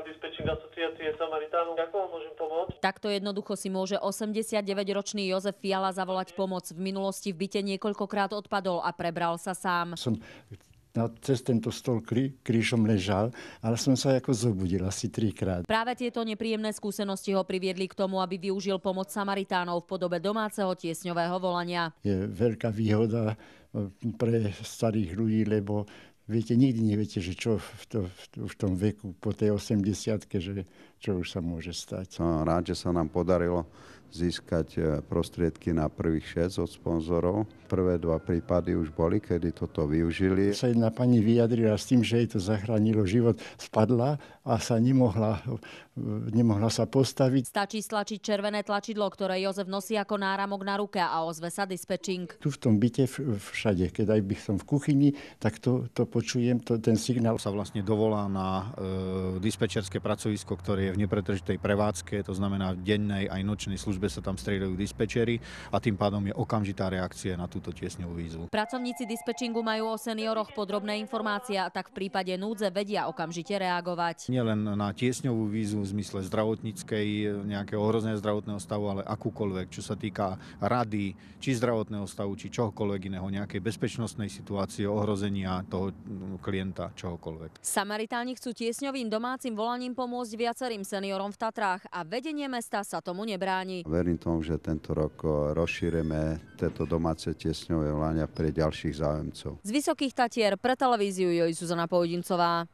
dispečing asociácie Samaritánov. Ako vám môžem pomôcť? Takto jednoducho si môže 89-ročný Jozef Fiala zavolať pomoc. V minulosti v byte niekoľkokrát odpadol a prebral sa sám. Cez tento stôl krížom ležal, ale som sa ako zobudil asi 3-krát. Práve tieto nepríjemné skúsenosti ho priviedli k tomu, aby využil pomoc Samaritánov v podobe domáceho tiesňového volania. Je veľká výhoda pre starých ľudí, lebo viete, nikdy neviete, že čo v tom veku po tej 80-ke, že čo už sa môže stať. Som rád, že sa nám podarilo získať prostriedky na prvých 6 od sponzorov. Prvé 2 prípady už boli, kedy toto využili. Sa jedna pani vyjadrila s tým, že jej to zachránilo život. Spadla a sa nemohla sa postaviť. Stačí stlačiť červené tlačidlo, ktoré Jozef nosí ako náramok na ruke a ozve sa dispečing. Tu v tom byte všade, keď aj som v kuchyni, tak to počujem, ten signál. Sa vlastne dovolá na dispečerské pracovisko, ktoré je v nepretržitej prevádzke, to znamená v dennej aj nočnej službe sa tam striedajú dispečeri a tým pádom je okamžitá reakcia na túto tiesňovú výzvu. Pracovníci dispečingu majú o senioroch podrobné informácie, tak v prípade núdze vedia okamžite reagovať. Nielen na tiesňovú výzvu v zmysle zdravotníckej, nejakého ohrozenia zdravotného stavu, ale akúkoľvek, čo sa týka rady, či zdravotného stavu, či čohokoľvek iného, nejakej bezpečnostnej situácie, ohrozenia toho klienta, čohokoľvek. Samaritáni chcú tiesňovým domácim volaním pomôcť viacerým seniorom v Tatrách a vedenie mesta sa tomu nebráni. Verím tomu, že tento rok rozšírime tieto domáce tiesňové volania pre ďalších záujemcov. Z Vysokých Tatier pre televíziu Zuzana Pojdincová.